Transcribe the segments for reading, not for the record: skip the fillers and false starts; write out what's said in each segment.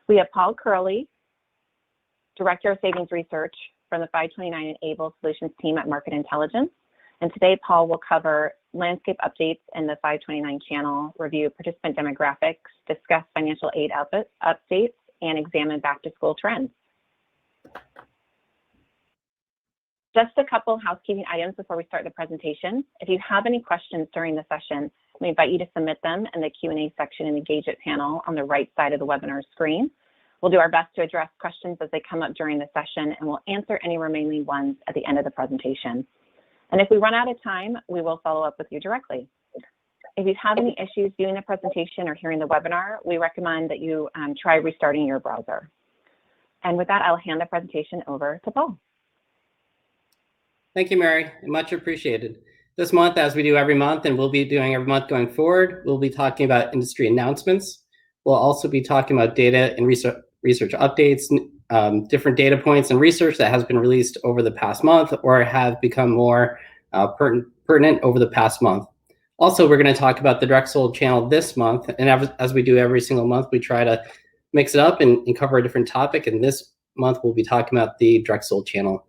We have Paul Curley, Director of Savings Research from the 529 and Able Solutions team at Market Intelligence. And today, Paul will cover landscape updates in the 529 channel, review participant demographics, discuss financial aid updates, and examine back-to-school trends. Just a couple housekeeping items before we start the presentation. If you have any questions during the session, we invite you to submit them in the Q&A section in the Engage It panel on the right side of the webinar screen. We'll do our best to address questions as they come up during the session, and we'll answer any remaining ones at the end of the presentation. And if we run out of time, we will follow up with you directly. If you have any issues viewing the presentation or hearing the webinar, we recommend that you try restarting your browser. And with that, I'll hand the presentation over to Paul. Thank you, Mary. Much appreciated. This month, as we do every month, and we'll be doing every month going forward, we'll be talking about industry announcements. We'll also be talking about data and research updates, different data points and research that has been released over the past month or have become more pertinent over the past month. Also, we're going to talk about the direct sold channel this month. And as we do every single month, we try to mix it up and cover a different topic. And this month, we'll be talking about the direct sold channel.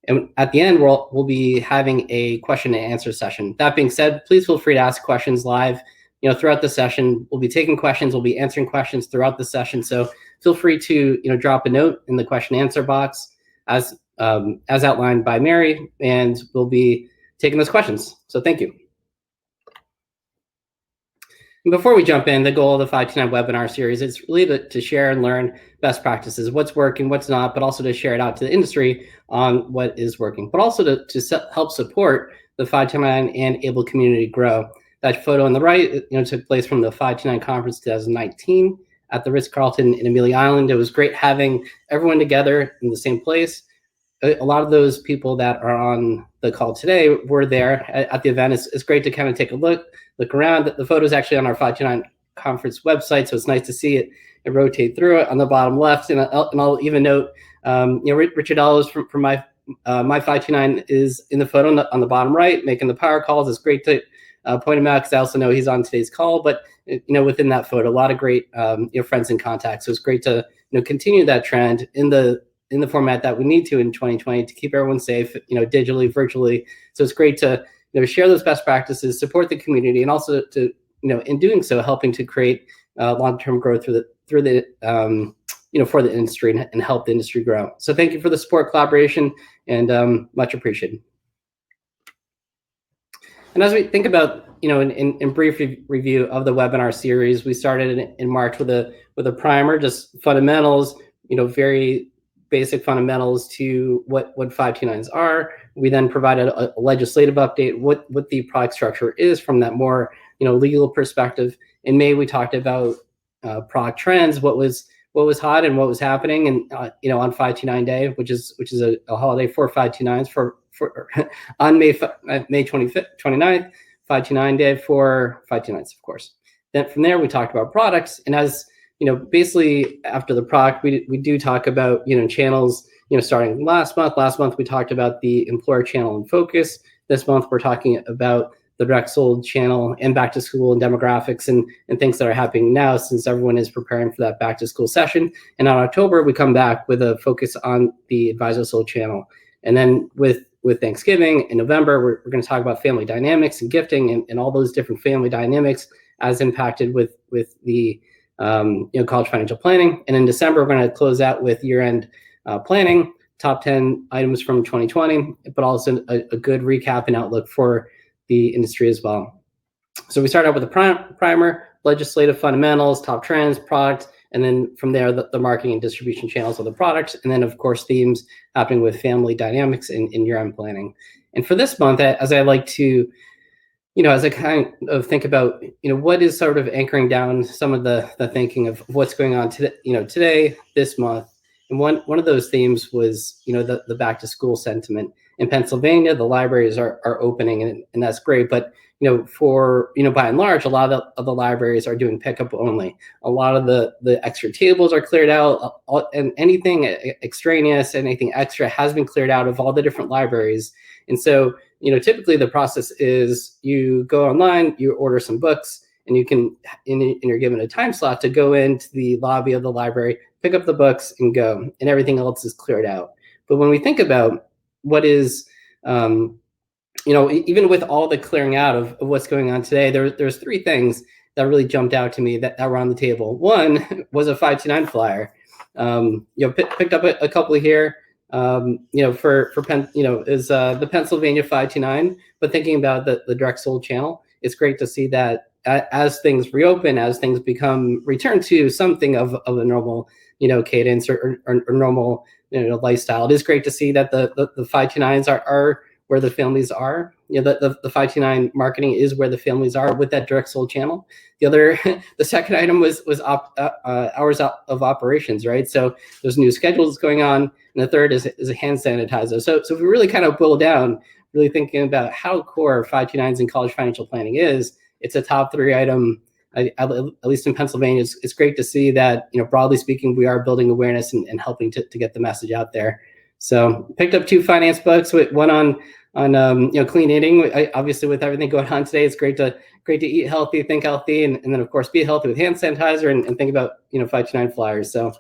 And at the end, we'll be having a question and answer session. That being said, please feel free to ask questions live. Throughout the session, we'll be taking questions. We'll be answering questions throughout the session. So feel free to drop a note in the question and answer box as outlined by Mary, and we'll be taking those questions. So thank you. And before we jump in, the goal of the 529 webinar series is really to share and learn best practices, what's working, what's not, but also to share it out to the industry on what is working, but also to help support the 529 and Able community grow. That photo on the right, took place from the 529 conference 2019 at the Ritz-Carlton in Amelia Island. It was great having everyone together in the same place. A lot of those people that are on the call today were there at the event. It's great to kind of take a look around. The photo is actually on our 529 conference website, so it's nice to see it rotate through it on the bottom left. And I'll even note, Richard Ellis from my 529 is in the photo on the bottom right, making the power calls. It's great to point him out because I also know he's on today's call. But within that photo, a lot of great friends and contacts. So it's great to continue that trend in the format that we need to in 2020 to keep everyone safe, digitally, virtually. So it's great to share those best practices, support the community, and also to in doing so, helping to create long-term growth through the for the industry and help the industry grow. So thank you for the support, collaboration, and much appreciated. And as we think about, in brief review of the webinar series, we started in March with a primer, just fundamentals, very basic fundamentals to what 529s are. We then provided a legislative update, what the product structure is from that more, legal perspective. In May, we talked about product trends, what was hot and what was happening, and on 529 Day, which is a holiday for 529s for on May 25th, 29th, 529 Day for 529s, of course. Then from there, we talked about products, and as basically after the product, we do talk about channels. Starting last month we talked about the employer channel and focus. This month we're talking about the direct sold channel and back to school and demographics and things that are happening now since everyone is preparing for that back to school session. And on October, we come back with a focus on the advisor sold channel. And then with Thanksgiving in November, we're going to talk about family dynamics and gifting and all those different family dynamics as impacted with the college financial planning. And in December, we're going to close out with year-end planning, top 10 items from 2020, but also a good recap and outlook for the industry as well. So we start out with a primer, legislative fundamentals, top trends, products, and then from there, the marketing and distribution channels of the products. And then, of course, themes happening with family dynamics in year-end planning. And for this month, as I like to, as I kind of think about, what is sort of anchoring down some of the thinking of what's going on today, today, this month. And one of those themes was, the back to school sentiment. In Pennsylvania, the libraries are opening, and that's great. But, for, by and large, a lot of the libraries are doing pickup only. A lot of the extra tables are cleared out, and anything extraneous, anything extra has been cleared out of all the different libraries. And so, typically the process is you go online, you order some books, and you can, and you're given a time slot to go into the lobby of the library, pick up the books and go, and everything else is cleared out. But when we think about what is, even with all the clearing out of what's going on today, there's three things that really jumped out to me that were on the table. One was a 529 flyer. Picked up a couple here. Is the Pennsylvania 529. But thinking about the direct sold channel, it's great to see that as things reopen, as things return to something of a normal, cadence or normal, lifestyle. It is great to see that the 529s are where the families are. The 529 marketing is where the families are with that direct sold channel. The second item was hours of operations, right? So there's new schedules going on, and the third is a hand sanitizer. So if we really kind of boil down, really thinking about how core 529s in college financial planning is, it's a top three item. At least in Pennsylvania, it's great to see that, broadly speaking, we are building awareness and helping to get the message out there. So picked up 2 finance books, with one on clean eating. Obviously, with everything going on today, it's great to eat healthy, think healthy, and then of course be healthy with hand sanitizer and think about 529 flyers. So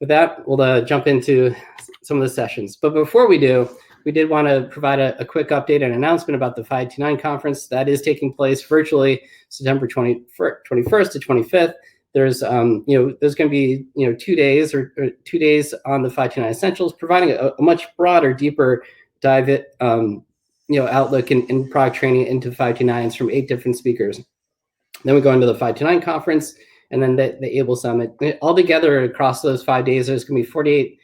with that, we'll jump into some of the sessions. But before we do, we did want to provide a quick update and announcement about the 529 conference that is taking place virtually September 21st to 25th. There's there's going to be 2 days or 2 days on the 529 essentials, providing a much broader, deeper dive outlook and product training into 529s from 8 different speakers. Then we go into the 529 conference, and then the Able Summit. All together across those 5 days, there's going to be 48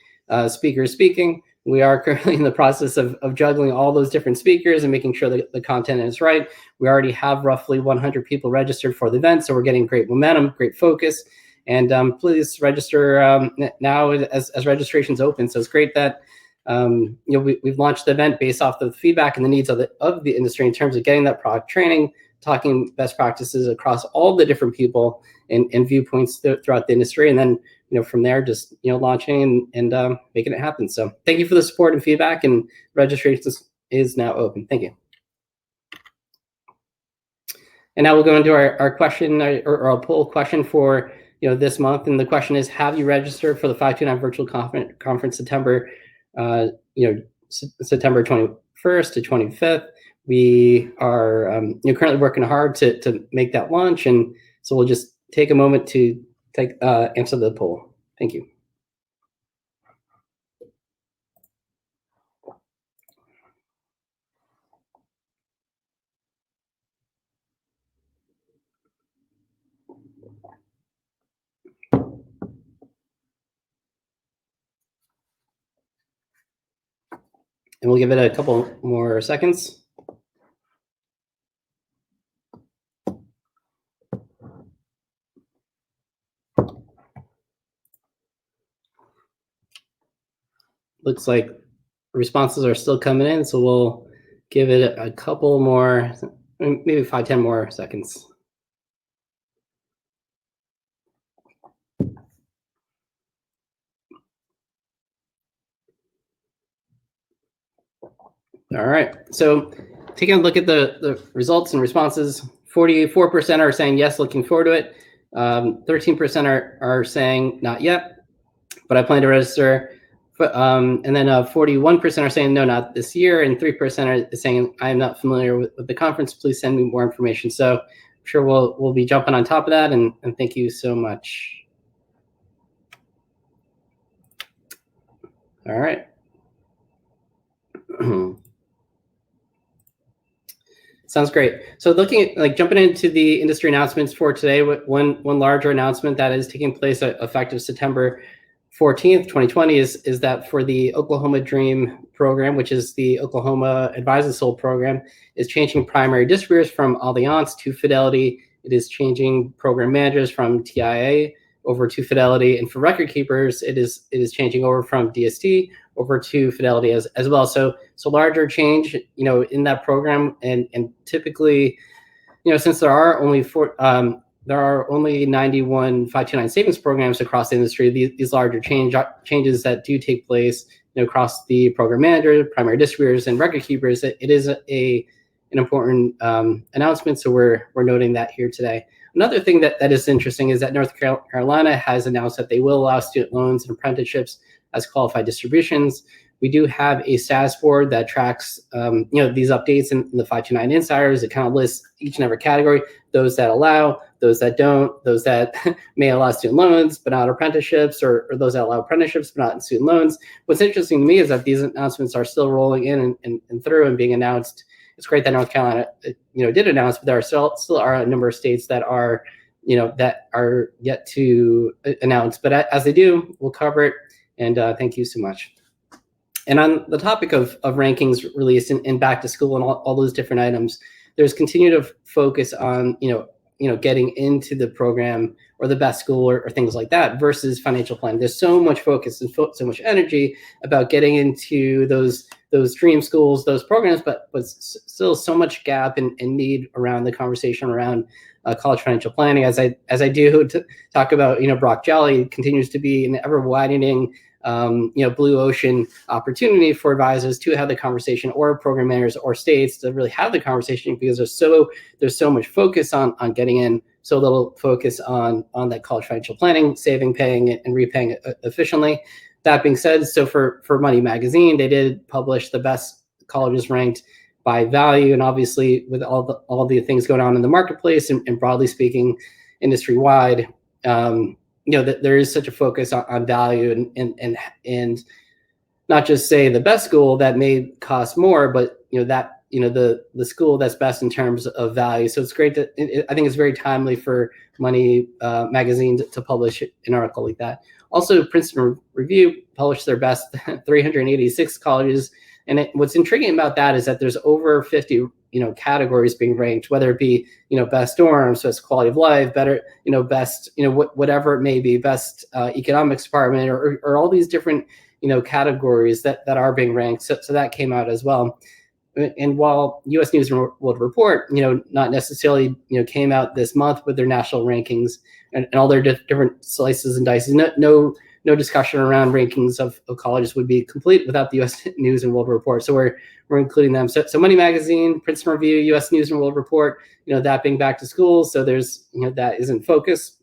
speakers speaking. We are currently in the process of juggling all those different speakers and making sure that the content is right. We already have roughly 100 people registered for the event, so we're getting great momentum, great focus. And please register now as registration's open. So it's great that we've launched the event based off the feedback and the needs of the industry in terms of getting that product training, talking best practices across all the different people and viewpoints throughout the industry, and then from there just launching and making it happen. So thank you for the support and feedback, and registration is now open. Thank you. And now we'll go into our question or our poll question for this month, and the question is: have you registered for the 529 virtual conference September September 21st to 25th? We are currently working hard to make that launch, and so we'll just take a moment to answer the poll. Thank you. And we'll give it a couple more seconds. Looks like responses are still coming in, so we'll give it a couple more, maybe 5-10 more seconds. All right, so taking a look at the results and responses, 44% are saying yes, looking forward to it. 13% are saying not yet, but I plan to register. And then 41% are saying no, not this year, and 3% are saying I am not familiar with the conference. Please send me more information. So I'm sure we'll be jumping on top of that, and thank you so much. All right. Sounds great. So looking at jumping into the industry announcements for today, one larger announcement that is taking place effective September 14th, 2020 is that for the Oklahoma Dream program, which is the Oklahoma Advise and Sold program, is changing primary distributors from Allianz to Fidelity. It is changing program managers from TIA over to Fidelity, and for record keepers, it is changing over from DST over to Fidelity as well. So larger change, in that program, and typically, since there are only 91 529 savings programs across the industry, these larger changes that do take place, across the program manager, primary distributors, and record keepers, it is a an important announcement, so we're noting that here today. Another thing that is interesting is that North Carolina has announced that they will allow student loans and apprenticeships as qualified distributions. We do have a status board that tracks these updates in the 529 insiders. It kind of lists each and every category, those that allow, those that don't, those that may allow student loans but not apprenticeships, or those that allow apprenticeships but not student loans. What's interesting to me is that these announcements are still rolling in and through and being announced. It's great that North Carolina did announce, but there are still are a number of states that are that are yet to announce. But as they do, we'll cover it. And thank you so much. And on the topic of rankings released and back to school and all those different items, there's continued focus on getting into the program or the best school or things like that versus financial planning. There's so much focus and so much energy about getting into those dream schools, those programs, but still so much gap and need around the conversation around college financial planning. As I do to talk about, Brock Jolly continues to be an ever widening blue ocean opportunity for advisors to have the conversation, or program managers or states to really have the conversation, because there's so much focus on getting in, so little focus on that college financial planning, saving, paying, and repaying efficiently. That being said, so for Money Magazine, they did publish the best colleges ranked by value, and obviously with all the things going on in the marketplace and broadly speaking, industry wide. That there is such a focus on value and not just say the best school that may cost more, but the school that's best in terms of value. So it's great that I think it's very timely for Money Magazine to publish an article like that. Also, Princeton Review published their best 386 colleges, and what's intriguing about that is that there's over 50 categories being ranked, whether it be best dorms, so it's quality of life, better best whatever it may be, best economics department, or all these different categories that are being ranked. So that came out as well. And while U.S. News and World Report not necessarily came out this month with their national rankings and all their different slices and dices, no discussion around rankings of colleges would be complete without the U.S. News and World Report. So we're including them. So Money Magazine, Princeton Review, U.S. News and World Report, that being back to school. So there's, that is in focus.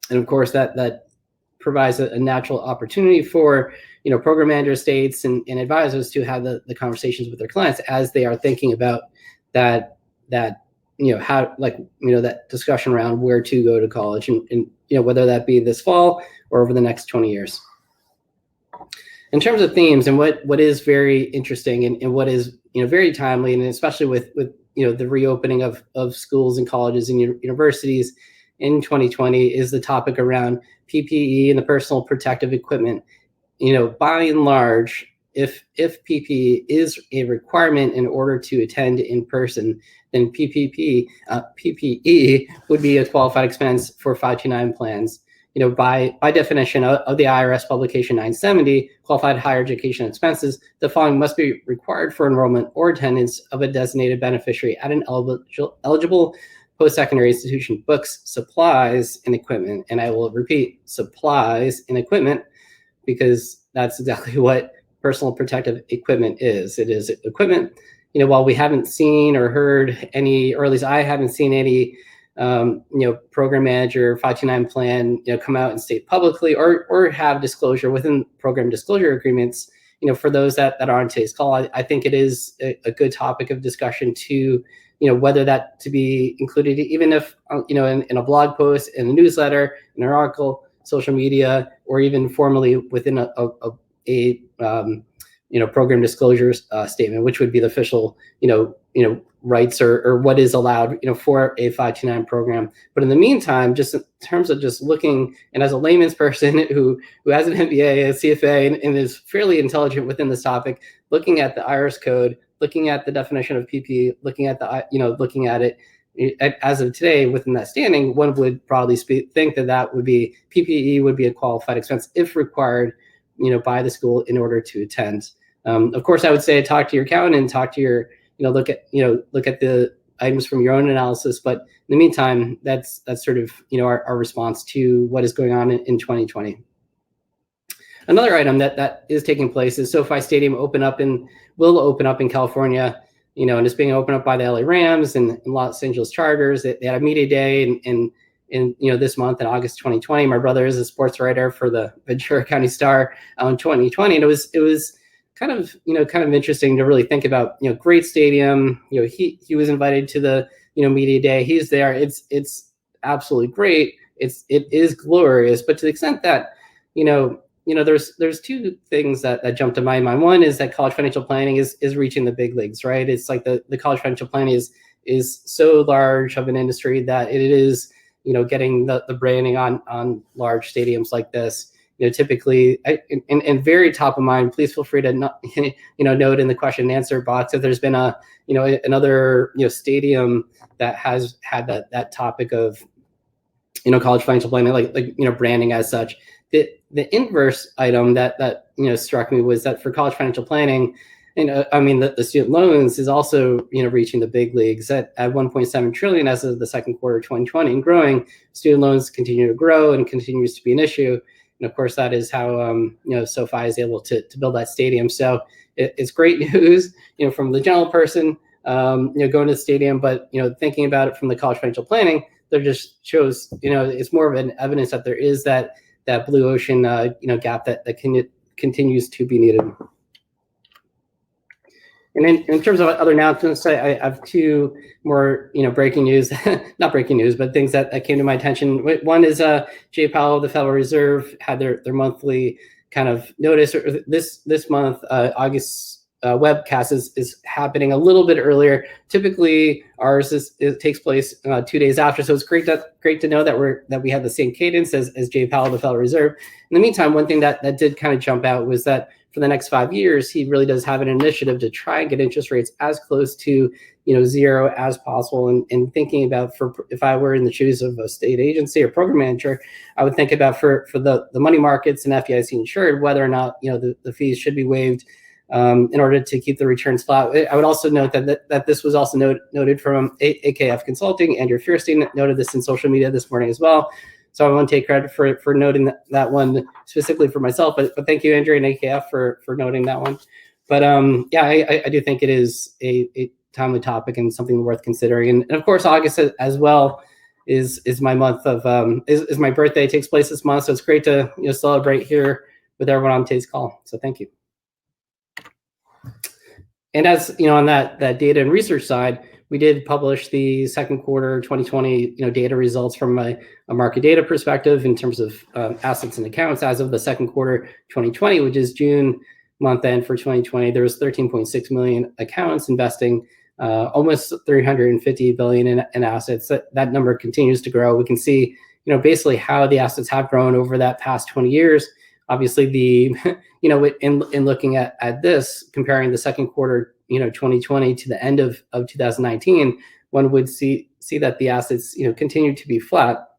And of course, that provides a natural opportunity for, program managers, states, and advisors to have the conversations with their clients as they are thinking about that how, that discussion around where to go to college and whether that be this fall or over the next 20 years. In terms of themes and what is very interesting and what is very timely, and especially with the reopening of schools and colleges and universities in 2020, is the topic around PPE and the personal protective equipment. By and large, if PPE is a requirement in order to attend in person, then PPE would be a qualified expense for 529 plans. By definition of the IRS publication 970, qualified higher education expenses, the following must be required for enrollment or attendance of a designated beneficiary at an eligible post-secondary institution: books, supplies, and equipment. And I will repeat, supplies and equipment, because that's exactly what personal protective equipment is. It is equipment. While we haven't seen or heard any, or at least I haven't seen any program manager 529 plan, come out and state publicly or have disclosure within program disclosure agreements, for those that are on today's call. I think it is a good topic of discussion to, whether that to be included, even if, in a blog post, in a newsletter, in an article, social media, or even formally within a program disclosure statement, which would be the official, rights or what is allowed, for a 529 program. But in the meantime, just in terms of just looking, and as a layman's person who has an MBA, a CFA, and is fairly intelligent within this topic, looking at the IRS code, looking at the definition of PPE, looking at looking at it as of today within that standing, one would probably think that would be PPE would be a qualified expense if required, by the school in order to attend. Of course, I would say talk to your accountant and talk to your, look at the items from your own analysis. But in the meantime, that's sort of, our response to what is going on in 2020. Another item that is taking place is SoFi Stadium will open up in California, and it's being opened up by the LA Rams and Los Angeles Chargers. They had a media day in this month in August 2020. My brother is a sports writer for the Ventura County Star in 2020, and it was kind of interesting to really think about, great stadium. He was invited to the media day. He's there. It's absolutely great. It is glorious, but to the extent that there's two things that jump to my mind. One is that college financial planning is reaching the big leagues, right? It's like the college financial planning is so large of an industry that it is getting the branding on large stadiums like this. Typically, and very top of mind. Please feel free to note in the question and answer box if there's been another stadium that has had that topic of college financial planning, like branding as such. The inverse item that struck me was that for college financial planning, the student loans is also reaching the big leagues at 1.7 trillion as of the second quarter of 2020 and growing. Student loans continue to grow and continues to be an issue. And of course, that is how SoFi is able to build that stadium. So it's great news, from the general person, going to the stadium, but thinking about it from the college financial planning, there just shows, it's more of an evidence that there is that blue ocean, gap that continues to be needed. And in terms of other announcements, I have two more, breaking news, not breaking news, but things that came to my attention. One is Jay Powell of the Federal Reserve had their monthly kind of notice. This month, August webcast is happening a little bit earlier. Typically, ours takes place 2 days after. So it's great to know that we have the same cadence as Jay Powell of the Federal Reserve. In the meantime, one thing that did kind of jump out was that for the next 5 years, he really does have an initiative to try and get interest rates as close to zero as possible. And thinking about, if I were in the shoes of a state agency or program manager, I would think about for the money markets and FDIC insured, whether or not the fees should be waived in order to keep the returns flat. I would also note that this was also noted from AKF Consulting. Andrew Fierstein noted this in social media this morning as well. So I want to take credit for noting that one specifically for myself, but thank you, Andrew and AKF for noting that one. But I do think it is a timely topic and something worth considering. And of course, August as well is my month of is my birthday. It takes place this month, so it's great to celebrate here with everyone on today's call. So thank you. And as on that data and research side, we did publish the second quarter 2020 data results from a market data perspective in terms of assets and accounts. As of the second quarter 2020, which is June month end for 2020, there was 13.6 million accounts investing almost 350 billion in assets. That number continues to grow. We can see basically how the assets have grown over that past 20 years. Obviously, in looking at this, comparing the second quarter 2020 to the end of 2019, one would see that the assets continue to be flat.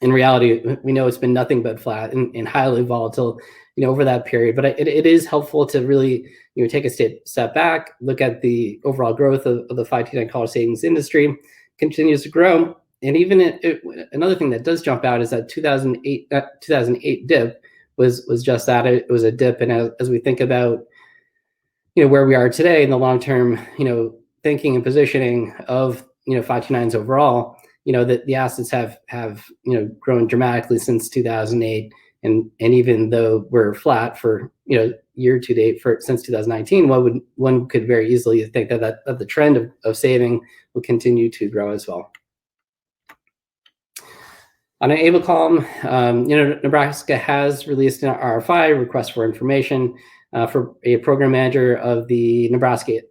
In reality, we know it's been nothing but flat and highly volatile over that period. But it is helpful to really take a step back, look at the overall growth of the 529 college savings industry, continues to grow. And even another thing that does jump out is that 2008 dip was just that. It was a dip, and as we think about where we are today in the long term, thinking and positioning of 529s overall, that the assets have grown dramatically since 2008, and even though we're flat for year to date since 2019, one could very easily think that the trend of saving will continue to grow as well. On an ABLE column, Nebraska has released an RFI, request for information, for a program manager of the Nebraska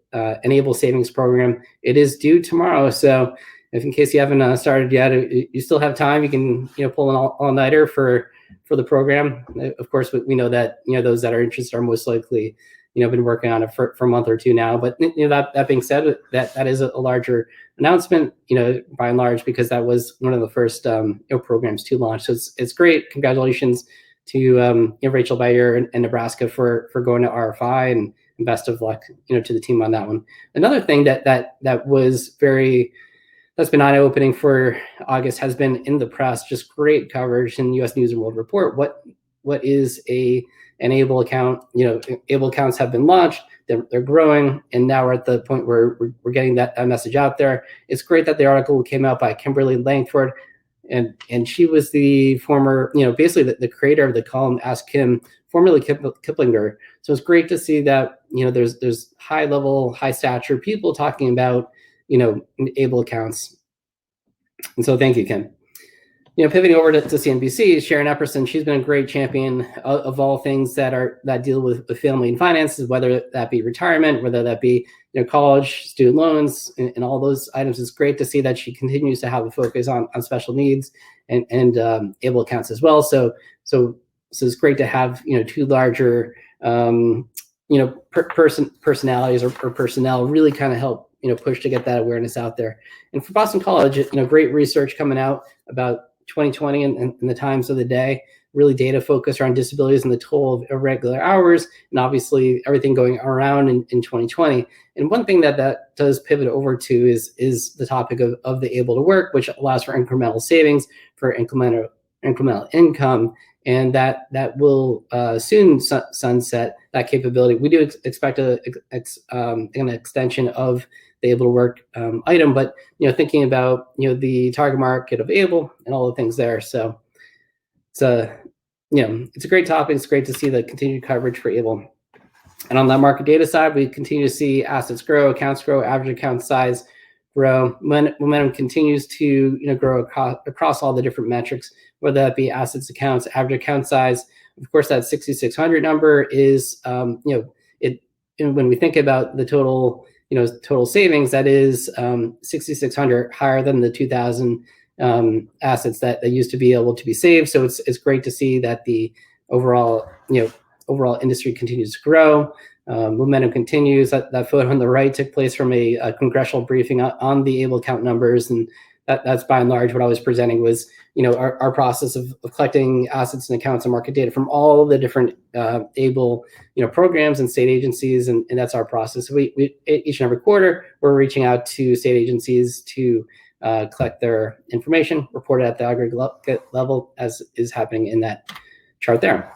Enable Savings Program. It is due tomorrow, so if in case you haven't started yet, you still have time. You can pull an all-nighter for the program. Of course, we know that those that are interested are most likely been working on it for a month or two now. But that being said, that is a larger announcement, by and large, because that was one of the first programs to launch. So it's great. Congratulations to Rachel Bayer and Nebraska for going to RFI, and best of luck to the team on that one. Another thing that was that's been eye-opening for August has been in the press, just great coverage in U.S. News and World Report. What is an ABLE account? ABLE accounts have been launched. they're growing, and now we're at the point where we're getting that message out there. It's great that the article came out by Kimberly Langford, and she was the former, basically the creator of the column Ask Kim, formerly Kiplinger. So it's great to see that, there's high level, high stature people talking about, able accounts. And so thank you, Kim. Pivoting over to CNBC, Sharon Epperson, she's been a great champion of all things that deal with family and finances, whether that be retirement, whether that be college, student loans, and all those items. It's great to see that she continues to have a focus on special needs and able accounts as well. So it's great to have two larger personalities or personnel really kind of help push to get that awareness out there. And for Boston College, great research coming out about 2020 and the times of the day, really data focused around disabilities and the toll of irregular hours, and obviously everything going around in 2020. And one thing that does pivot over to is the topic of the able to work, which allows for incremental savings, for incremental income, and that will soon sunset that capability. We do expect an extension of the able to work item, but thinking about the target market of able and all the things there. So it's a great topic. It's great to see the continued coverage for able. And on that market data side, we continue to see assets grow, accounts grow, average account size grow. Momentum continues to grow across all the different metrics, whether that be assets, accounts, average account size. Of course, that 6,600 number is when we think about the total savings, that is 6,600 higher than the 2,000 assets that used to be able to be saved. So it's great to see that the overall industry continues to grow. Momentum continues. That photo on the right took place from a congressional briefing on the able account numbers, and that's by and large what I was presenting was our process of collecting assets and accounts and market data from all the different able programs and state agencies, and that's our process. So we each and every quarter we're reaching out to state agencies to collect their information, report it at the aggregate level, as is happening in that chart there.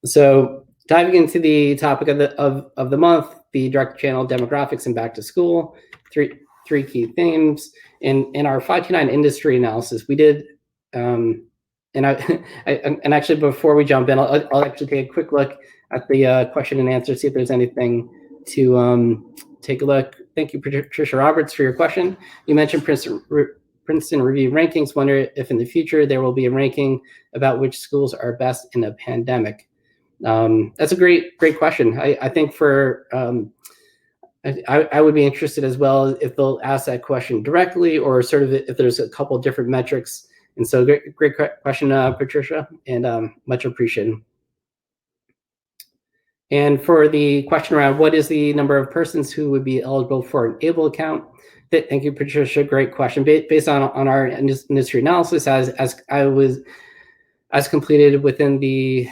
So diving into the topic of the month, the direct channel demographics and back to school, three key themes. In our 529 industry analysis, we did, and actually before we jump in, I'll actually take a quick look at the question and answer, see if there's anything to take a look. Thank you, Patricia Roberts, for your question. You mentioned Princeton Review rankings. Wonder if in the future there will be a ranking about which schools are best in a pandemic. That's a great question. I think for I would be interested as well if they'll ask that question directly, or sort of if there's a couple different metrics. And so great question, Patricia, and much appreciated. And for the question around what is the number of persons who would be eligible for an able account? Thank you, Patricia. Great question. Based on our industry analysis, as completed within the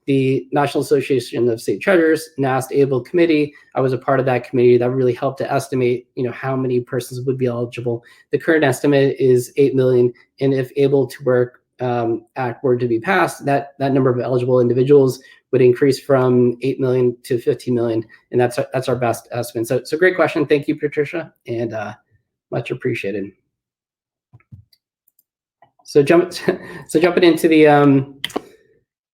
the National Association of State Treasurers NAST ABLE Committee. I was a part of that committee that really helped to estimate, how many persons would be eligible. The current estimate is 8 million, and if Able to Work Act were to be passed, that number of eligible individuals would increase from 8 million to 15 million, and that's our best estimate. So great question. Thank you, Patricia, and much appreciated. So jumping into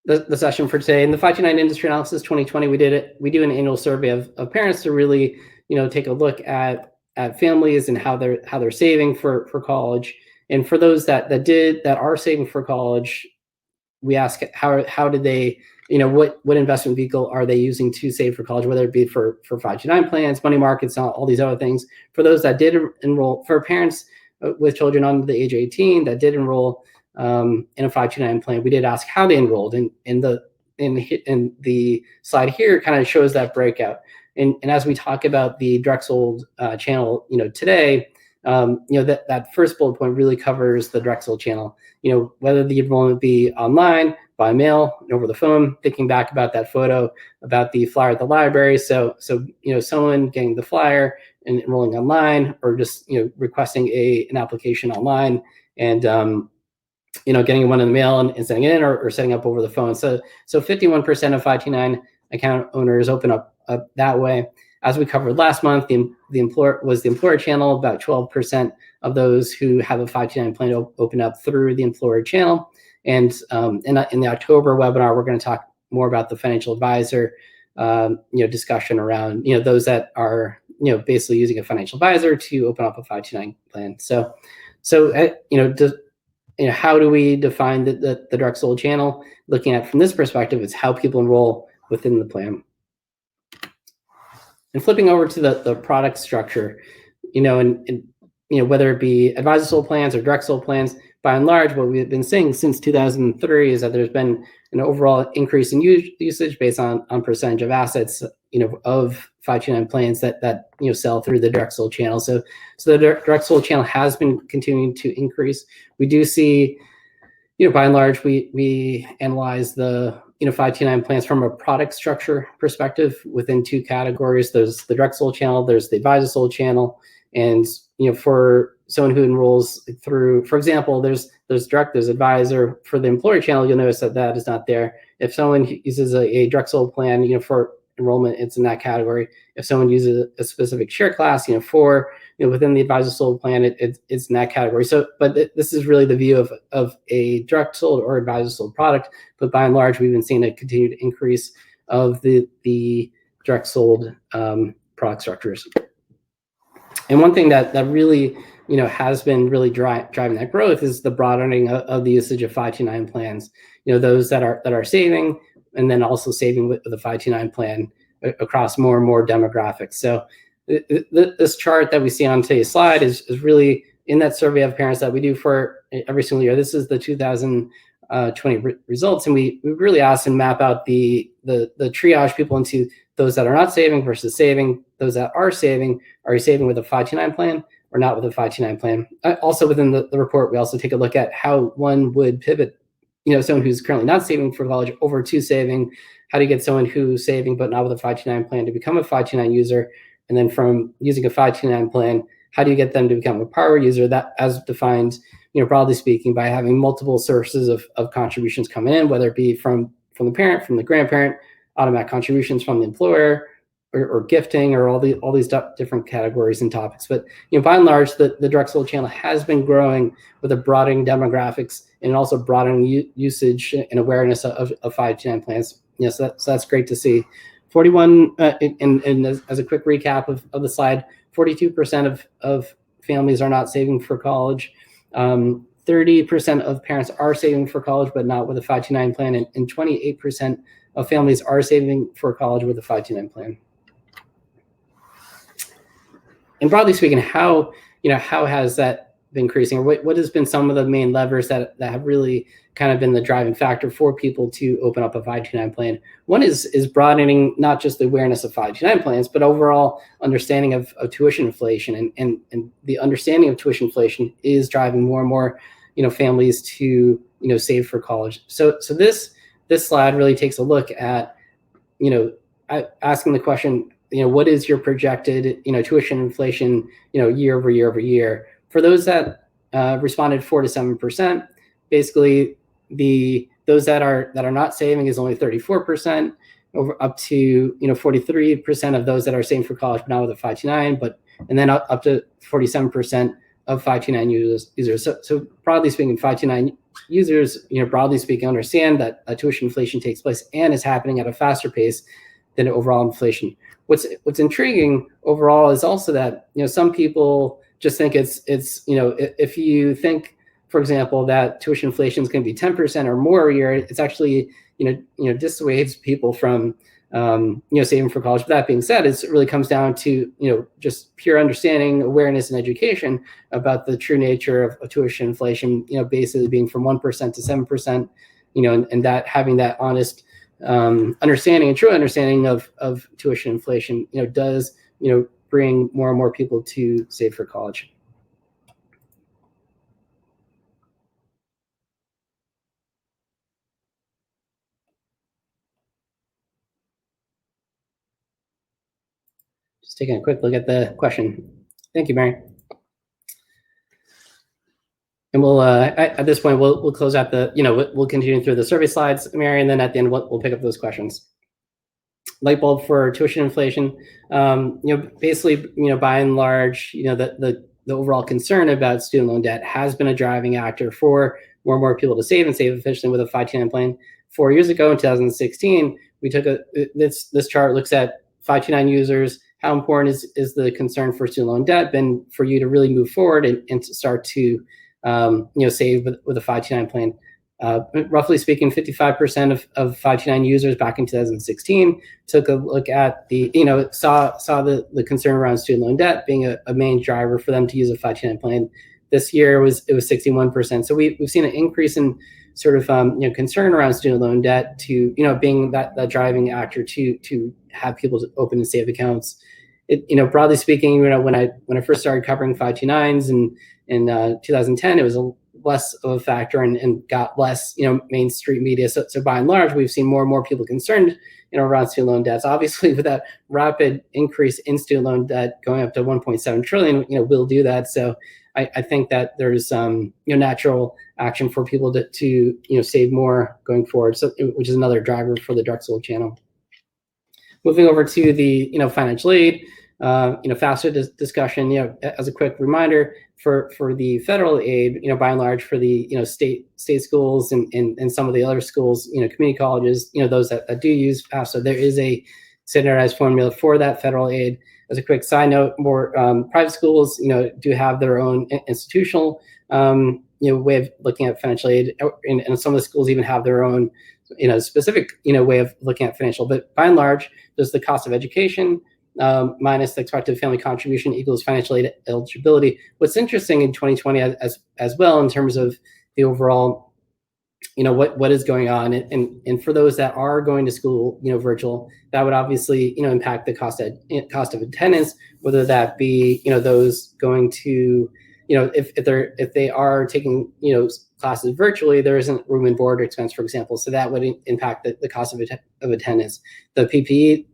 the session for today. In the 529 Industry Analysis 2020, we do an annual survey of parents to really, take a look at families and how they're saving for college. And for those that are saving for college, we ask how did they, what investment vehicle are they using to save for college, whether it be for 529 plans, money markets, all these other things. For those that did enroll, for parents with children under the age of 18 that did enroll in a 529 plan, we did ask how they enrolled, and the slide here kind of shows that breakout. And as we talk about the Drexel channel, today, that first bullet point really covers the Drexel channel. Whether the enrollment be online, by mail, over the phone. Thinking back about that photo about the flyer at the library, so someone getting the flyer and enrolling online, or just requesting an application online, and getting one in the mail and sending it in, or setting up over the phone. So 51% of 529 account owners open up that way. As we covered last month, the employer channel. About 12% of those who have a 529 plan open up through the employer channel. And in the October webinar, we're going to talk more about the financial advisor discussion around those that are basically using a financial advisor to open up a 529 plan. So how do we define the direct sold channel? Looking at from this perspective, it's how people enroll within the plan. And flipping over to the product structure, and whether it be advisor sold plans or direct sold plans, by and large, what we've been seeing since 2003 is that there's been an overall increase in usage based on percentage of assets, of 529 plans that sell through the direct sold channel. So the direct sold channel has been continuing to increase. We do see, by and large, we analyze the 529 plans from a product structure perspective within two categories. There's the direct sold channel, there's the advisor sold channel, and for someone who enrolls through, for example, there's direct, there's advisor. For the employer channel, you'll notice that is not there. If someone uses a direct sold plan, for enrollment, it's in that category. If someone uses a specific share class, for within the advisor sold plan, it's in that category. So, but this is really the view of a direct sold or advisor sold product. But by and large, we've been seeing a continued increase of the direct sold product structures. And one thing that really has been really driving that growth is the broadening of the usage of 529 plans. Those that are saving, and then also saving with the 529 plan across more and more demographics. So this chart that we see on today's slide is really in that survey of parents that we do for every single year. This is the 2020 results, and we really asked and map out the triage people into those that are not saving versus saving. Those that are you saving with a 529 plan or not with a 529 plan? Also within the report, we also take a look at how one would pivot, someone who's currently not saving for college over to saving. How do you get someone who's saving but not with a 529 plan to become a 529 user? And then from using a 529 plan, how do you get them to become a power user? That, as defined, broadly speaking, by having multiple sources of contributions coming in, whether it be from the parent, from the grandparent, automatic contributions from the employer, or gifting, or all these different categories and topics. But by and large, the direct sold channel has been growing with a broadening demographics and also broadening usage and awareness of 529 plans. So that's great to see. 41 and as a quick recap of the slide, 42% of families are not saving for college. 30% of parents are saving for college, but not with a 529 plan, and 28% of families are saving for college with a 529 plan. And broadly speaking, how has that been increasing, or what has been some of the main levers that have really kind of been the driving factor for people to open up a 529 plan? One is broadening not just the awareness of 529 plans, but overall understanding of tuition inflation, and the understanding of tuition inflation is driving more and more families to save for college. So this slide really takes a look at asking the question, what is your projected tuition inflation year over year over year? For those that responded 4 to 7%, basically those that are not saving is only 34%, over up to 43% of those that are saving for college but not with a 529, and then up to 47% of 529 users. So broadly speaking, 529 users, broadly speaking, understand that tuition inflation takes place and is happening at a faster pace than overall inflation. What's intriguing overall is also that some people just think it's if you think, for example, that tuition inflation is going to be 10% or more a year, it's actually dissuades people from saving for college. But that being said, it really comes down to just pure understanding, awareness, and education about the true nature of tuition inflation. Basically being from 1% to 7%. And that having that honest understanding and true understanding of tuition inflation, does bring more and more people to save for college. Just taking a quick look at the question. Thank you, Mary. And we'll at this point we'll close out the we'll continue through the survey slides, Mary, and then at the end we'll pick up those questions. Light bulb for tuition inflation. Basically, by and large, the overall concern about student loan debt has been a driving actor for more and more people to save and save efficiently with a 529 plan. 4 years ago in 2016, we took this chart looks at 529 users. How important is the concern for student loan debt been for you to really move forward and to start to save with a 529 plan? Roughly speaking, 55% of 529 users back in 2016 took a look at saw the concern around student loan debt being a main driver for them to use a 529 plan. This year it was 61%. So we've seen an increase in sort of concern around student loan debt to being that driving actor to have people open and save accounts. Broadly speaking, when I first started covering 529s in 2010, it was less of a factor and got less mainstream media. So by and large, we've seen more and more people concerned around student loan debts. Obviously, with that rapid increase in student loan debt going up to 1.7 trillion, we'll do that. So I think that there's natural action for people to save more going forward. So which is another driver for the Drexel channel. Moving over to the financial aid, FAFSA discussion. As a quick reminder, for the federal aid, by and large, for the state schools and some of the other schools, community colleges, those that do use FAFSA, there is a standardized formula for that federal aid. As a quick side note, more private schools, do have their own institutional way of looking at financial aid, and some of the schools even have their own specific way of looking at financial. But by and large, there's the cost of education minus the expected family contribution equals financial aid eligibility. What's interesting in 2020 as well in terms of the overall, what is going on, and for those that are going to school, virtual, that would obviously impact the cost of attendance, whether that be those going to if they are taking classes virtually, there isn't room and board expense, for example, so that would impact the cost of attendance. The PPE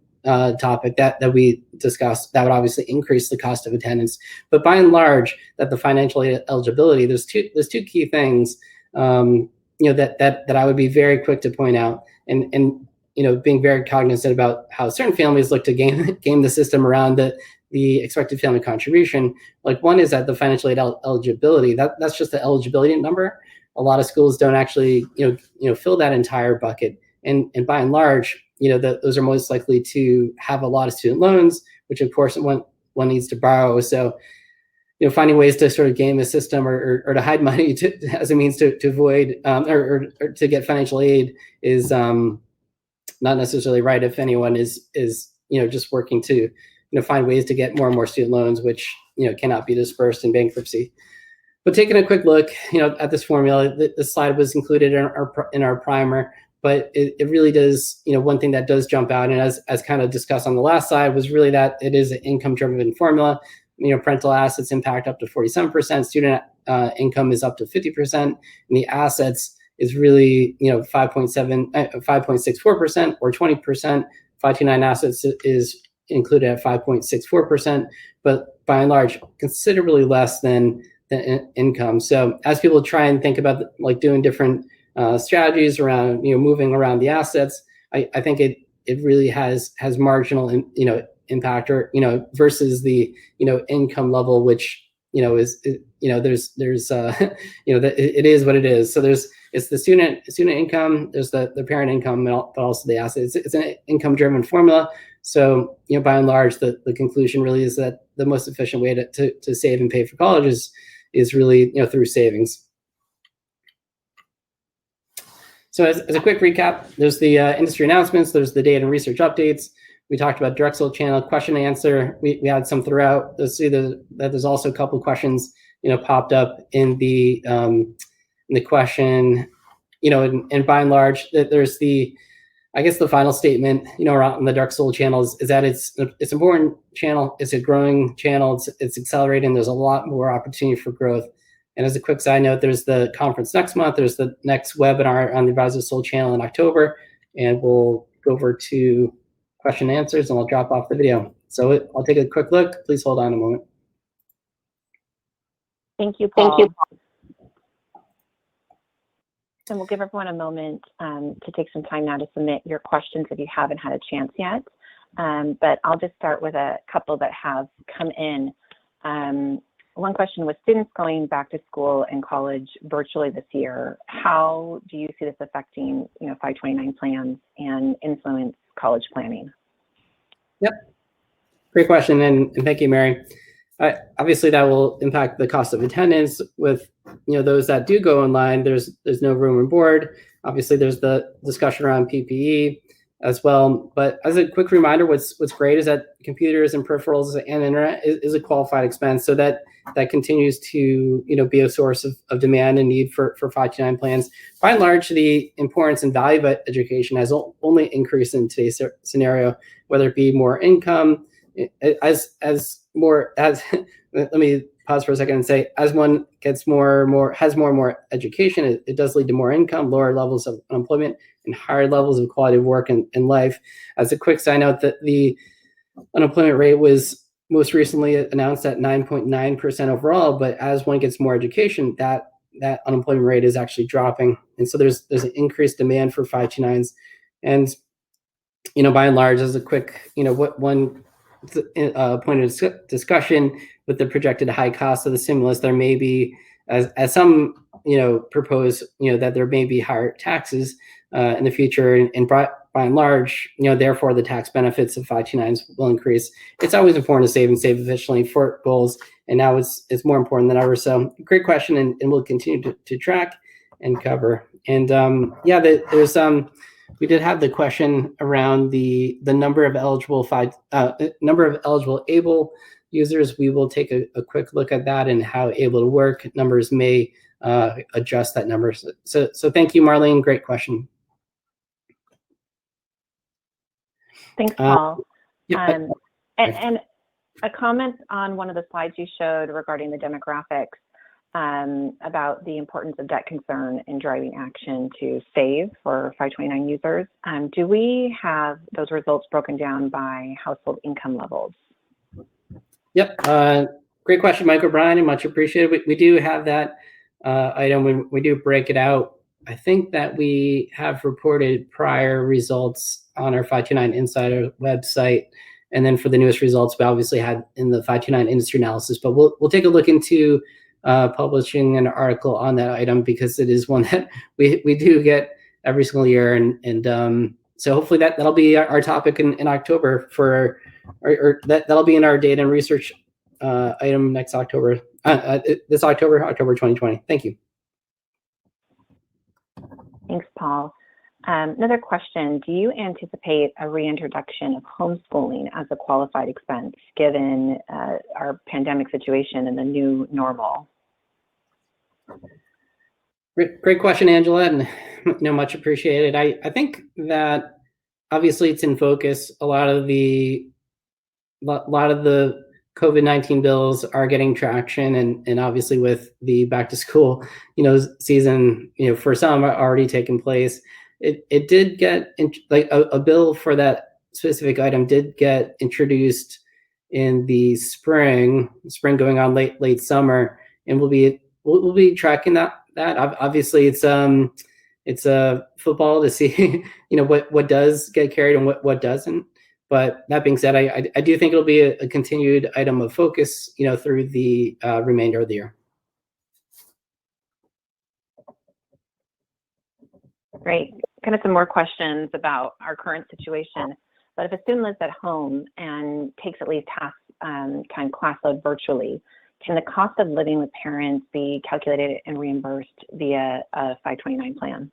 topic that we discussed, that would obviously increase the cost of attendance. But by and large, that the financial aid eligibility, there's two key things that I would be very quick to point out, and being very cognizant about how certain families look to game the system around the expected family contribution. Like, one is that the financial aid eligibility, that's just the eligibility number. A lot of schools don't actually fill that entire bucket, and by and large, those are most likely to have a lot of student loans, which of course one needs to borrow. So finding ways to sort of game the system or to hide money as a means to avoid or to get financial aid is not necessarily right if anyone is just working to find ways to get more and more student loans, which cannot be dispersed in bankruptcy. But taking a quick look at this formula, the slide was included in our primer, but it really does, one thing that does jump out, and as kind of discussed on the last slide, was really that it is an income-driven formula. Parental assets impact up to 47%, student income is up to 50%, and the assets is really 5.64% or 20%. 529 assets is included at 5.64%, but by and large, considerably less than the income. So as people try and think about doing different strategies around moving around the assets, I think it really has marginal impact, or versus the income level, which is there's it is what it is. So it's the student income, there's the parent income, but also the assets. It's an income-driven formula. So by and large, the conclusion really is that the most efficient way to save and pay for college is really through savings. So as a quick recap, there's the industry announcements, there's the data and research updates. We talked about Drexel channel question and answer. We had some throughout. You'll see that there's also a couple of questions popped up in the question, and by and large, that there's the final statement around the Drexel channels is that it's an important channel, it's a growing channel, it's accelerating. There's a lot more opportunity for growth. And as a quick side note, there's the conference next month. There's the next webinar on the Advisor Soul channel in October, and we'll go over to question and answers, and I'll drop off the video. So I'll take a quick look. Please hold on a moment. Thank you, Paul. and we'll give everyone a moment to take some time now to submit your questions if you haven't had a chance yet. But I'll just start with a couple that have come in. One question was, students going back to school and college virtually this year, how do you see this affecting 529 plans and influence college planning? Yep, great question, and thank you, Mary. Obviously, that will impact the cost of attendance. With those that do go online, there's no room and board. Obviously, there's the discussion around PPE as well. But as a quick reminder, what's great is that computers and peripherals and internet is a qualified expense, so that continues to be a source of demand and need for 529 plans. By and large, the importance and value of education has only increased in today's scenario, whether it be more income, as let me pause for a second and say, as one gets has more and more education, it does lead to more income, lower levels of unemployment, and higher levels of quality of work and life. As a quick side note, that the unemployment rate was most recently announced at 9.9% overall, but as one gets more education, that unemployment rate is actually dropping. And so there's an increased demand for 529s. And by and large, as a quick what one point of discussion, with the projected high cost of the stimulus, there may be, as some propose, that there may be higher taxes in the future, and by and large, therefore the tax benefits of 529s will increase. It's always important to save efficiently for goals, and now it's more important than ever. So great question, and we'll continue to track and cover. And there's we did have the question around the number of eligible able users. We will take a quick look at that and how able to work numbers may adjust that number. So thank you, Marlene. Great question. Thanks, Paul. Yeah. And a comment on one of the slides you showed regarding the demographics, about the importance of debt concern in driving action to save for 529 users. Do we have those results broken down by household income levels? Yep. Great question, Mike O'Brien, and much appreciated. We do have that item. We do break it out. I think that we have reported prior results on our 529 Insider website. And then for the newest results, we obviously had in the 529 industry analysis, but we'll take a look into publishing an article on that item, because it is one that we do get every single year, and so hopefully that'll be our topic in October or that'll be in our data and research item next October, this October 2020. Thank you. Thanks, Paul. Another question: do you anticipate a reintroduction of homeschooling as a qualified expense, given our pandemic situation and the new normal? Great question, Angela, and much appreciated. I think that obviously it's in focus. A lot of the COVID-19 bills are getting traction, and obviously with the back to school season, for some are already taking place. It did get a bill for that specific item did get introduced in the spring going on late summer, and we'll be tracking that. Obviously it's a football to see what does get carried and what doesn't. But that being said, I do think it'll be a continued item of focus through the remainder of the year. Great. Kind of some more questions about our current situation. But if a student lives at home and takes at least half time class load virtually, can the cost of living with parents be calculated and reimbursed via a 529 plan?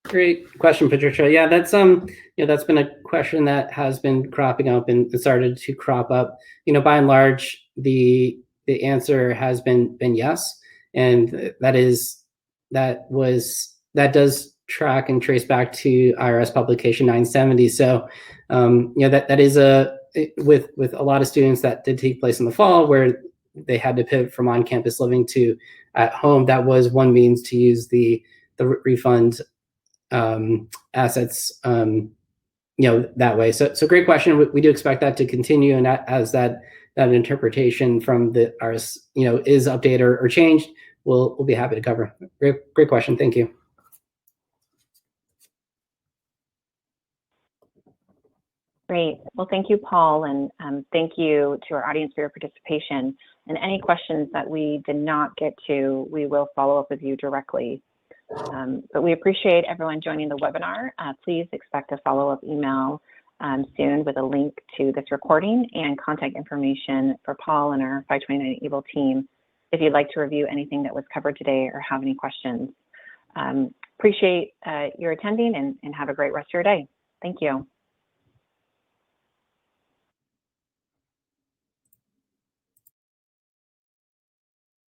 Great question, Patricia. Yeah, that's that's been a question that has been cropping up and started to crop up. By and large, the answer has been yes, and that does track and trace back to IRS publication 970. So that is with a lot of students that did take place in the fall, where they had to pivot from on-campus living to at home. That was one means to use the refund assets that way. So great question. We do expect that to continue, and as that interpretation from the IRS is updated or changed, we'll be happy to cover. Great question. Thank you. Great. Well, thank you, Paul, and thank you to our audience for your participation. And any questions that we did not get to, we will follow up with you directly. But we appreciate everyone joining the webinar. Please expect a follow-up email soon with a link to this recording and contact information for Paul and our 529 Able team if you'd like to review anything that was covered today or have any questions. Appreciate your attending and have a great rest of your day. Thank you.